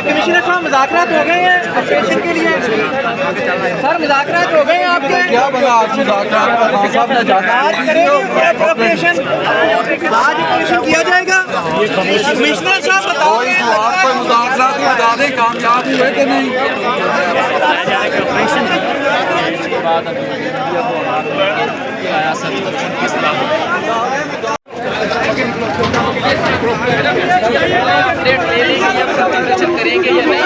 Commissioner साहब मुज़ाकरात हो गए हैं ऑपरेशन के लिए। सर मुज़ाकरात हो गए हैं आपके? क्या बना आज मुज़ाकरात? आज करेंगे ऑपरेशन, आज ऑपरेशन किया जाएगा। कमिश्नर साहब बताओ आपको मुज़ाकरात बता दें कामयाब हुए कि नहीं? अपडेट ले लेंगे या ऑपरेशन करेंगे या नहीं।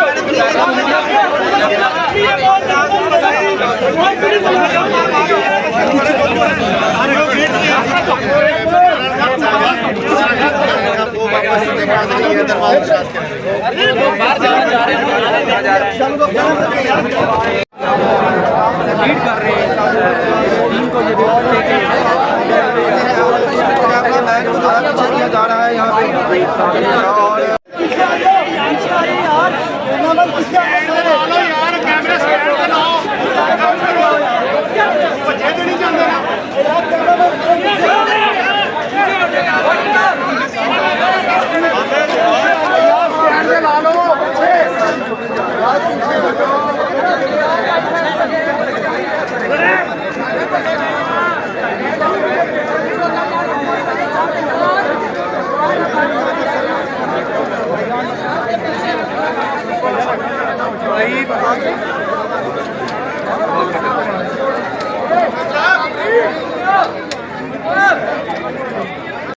बाहर जाना जा रहे हैं लीड कर रहे हैं टीम को। ये जा रहा है यहाँ पे